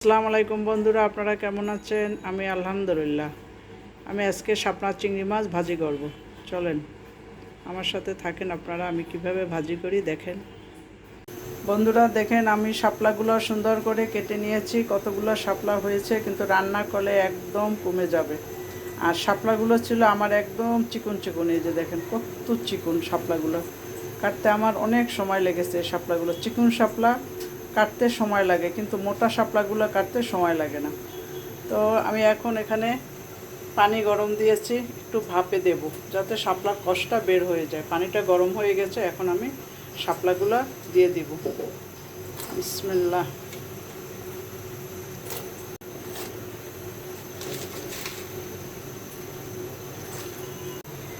আসসালামু আলাইকুম বন্ধুরা, আপনারা কেমন আছেন? আমি আলহামদুলিল্লাহ। আমি আজকে শাপলা চিংড়ি মাছ ভাজি করব। চলেন আমার সাথে থাকেন আপনারা, আমি কিভাবে ভাজি করি দেখেন। বন্ধুরা দেখেন, আমি শাপলাগুলো সুন্দর করে কেটে নিয়েছি। কতগুলো শাপলা হয়েছে, কিন্তু রান্না করলে একদম কমে যাবে। আর শাপলাগুলো ছিল আমার একদম চিকন চিকন, এই যে দেখেন কত চিকন শাপলাগুলো। কাটতে আমার অনেক সময় লেগেছে। শাপলাগুলো চিকন শাপলা কাটতে সময় লাগে, কিন্তু মোটা শাপলাগুলো কাটতে সময় লাগে না। তো আমি এখন এখানে পানি গরম দিয়েছি, একটু ভাপে দেব যাতে শাপলার কষটা বের হয়ে যায়। পানিটা গরম হয়ে গেছে, এখন আমি শাপলাগুলো দিয়ে দিব। বিসমিল্লাহ।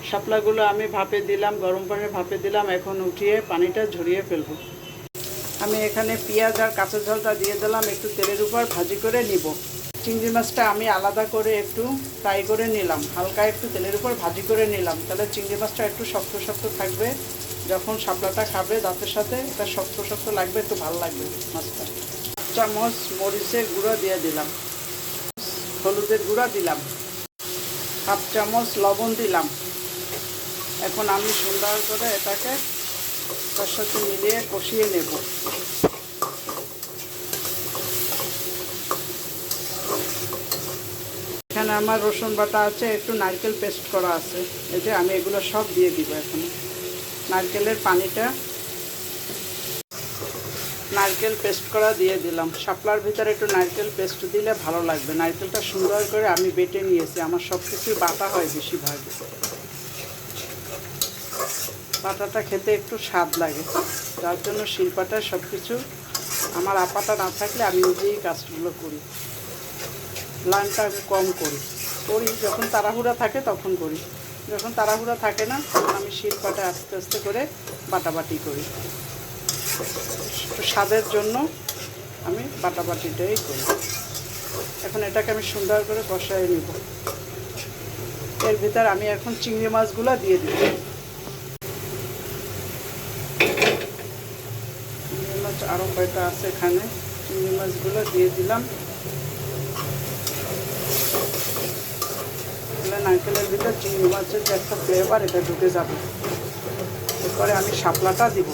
শাপলাগুলো আমি ভাপে দিলাম, গরম পানি ভাপে দিলাম। এখন উঠিয়ে পানিটা ঝরিয়ে ফেলবো। আমি এখানে পেঁয়াজ আর কাঁচা ঝালটা দিয়ে দিলাম, একটু তেলের উপর ভাজি করে নিব। চিংড়ি মাছটা আমি আলাদা করে একটু ফ্রাই করে নিলাম, হালকা একটু তেলের উপর ভাজি করে নিলাম। তাহলে চিংড়ি মাছটা একটু শক্ত শক্ত থাকবে, যখন শাপলাটা খাবে দাঁতের সাথে এটা শক্ত শক্ত লাগবে, একটু ভালো লাগবে মাছটা। 1 চামচ মরিচের গুঁড়ো দিয়ে দিলাম, হলুদের গুঁড়া দিলাম, 1/2 চামচ লবণ দিলাম। এখন আমি সুন্দর করে এটাকে তার সাথে মিলিয়ে কষিয়ে নেব। এখানে আমার রসুন বাটা আছে, একটু নারকেল পেস্ট করা আছে। এই যে আমি এগুলো সব দিয়ে দিব এখন। নারকেলের পানিটা, নারকেল পেস্ট করা দিয়ে দিলাম। শাপলার ভিতরে একটু নারকেল পেস্ট দিলে ভালো লাগবে। নারকেলটা সুন্দর করে আমি বেটে নিয়েছি, আমার সব কিছুই বাটা হয় বেশিরভাগ। বাটাটা খেতে একটু স্বাদ লাগে, যার জন্য শিলপাটা সব কিছু, আমার আপাটা না থাকলে আমি নিজেই কাজগুলো করি। লাইনটা আমি কম করি, যখন তাড়াহুড়া থাকে তখন করি। যখন তাড়াহুড়া থাকে না তখন আমি শিলপাটা আস্তে আস্তে করে বাটাবাটি করি। একটু স্বাদের জন্য আমি বাটাবাটিটাই করি। এখন এটাকে আমি সুন্দর করে কষাই নিব। এর ভিতর আমি এখন চিংড়ি মাছগুলো দিয়ে দিব। চিংড়ি মাছ আরও কয়টা আছে এখানে, চিংড়ি মাছগুলো দিয়ে দিলাম। নারকেলের ভিতর চিংড়ি মাছের যে একটা ফ্লেভার, এটা ঢুকে যাবে। এরপরে আমি শাপলাটা দিব।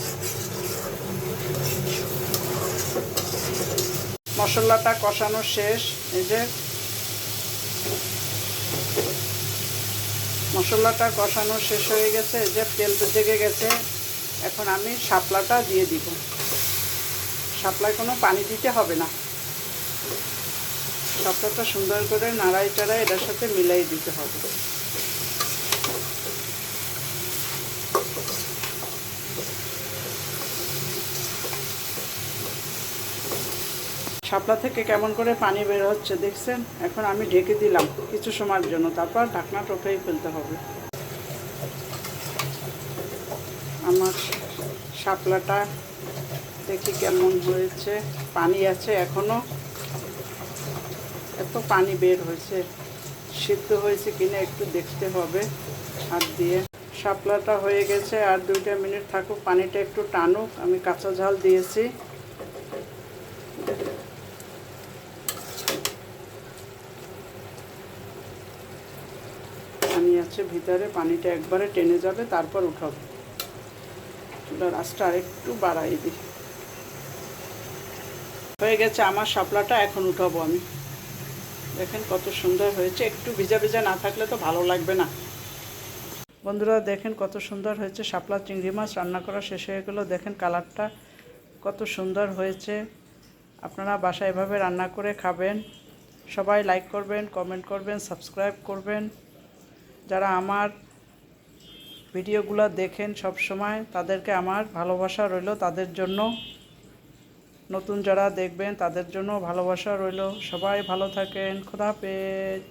মশলাটা কষানো শেষ। এই যে মশলাটা কষানো শেষ হয়ে গেছে, এই যে তেল জেগে গেছে। এখন আমি শাপলাটা দিয়ে দিব। শাপলায় কোনো পানি দিতে হবে না, শাপলাটা সুন্দর করে নাড়াই চাড়াই এটার সাথে মিলাই দিতে হবে। শাপলা থেকে কেমন করে পানি বের হচ্ছে দেখছেন। এখন আমি ঢেকে দিলাম কিছু সময়ের জন্য, তারপর ঢাকনাটা উঠেই ফেলতে হবে। আমার শাপলাটা দেখি কেমন হয়েছে। পানি আছে এখনও, এত পানি বের হয়েছে। সিদ্ধ হয়েছে কিনা একটু দেখতে হবে হাত দিয়ে। শাপলাটা হয়ে গেছে, আর 2টা মিনিট থাকুক, পানিটা একটু টানুক। আমি কাঁচা ঝাল দিয়েছি। পানি আছে ভিতরে, পানিটা একবারে টেনে যাবে, তারপর উঠাবো। চুলার আঁচটা আরেকটু বাড়াই দিই। হয়ে গেছে আমার শাপলাটা, এখন উঠাবো আমি। দেখেন কত সুন্দর হয়েছে। একটু ভিজা ভিজা না থাকলে তো ভালো লাগবে না। বন্ধুরা দেখেন কত সুন্দর হয়েছে। শাপলা চিংড়ি মাছ রান্না করা শেষ হয়ে গেল। দেখেন কালারটা কত সুন্দর হয়েছে। আপনারা বাসায় এভাবে রান্না করে খাবেন। সবাই লাইক করবেন, কমেন্ট করবেন, সাবস্ক্রাইব করবেন। যারা আমার ভিডিওগুলো দেখেন সব সময়, তাদেরকে আমার ভালোবাসা রইল। তাদের জন্য, নতুন যারা দেখবেন তাদের জন্য ভালোবাসা রইল। সবাই ভালো থাকেন। খোদা হাফেজ।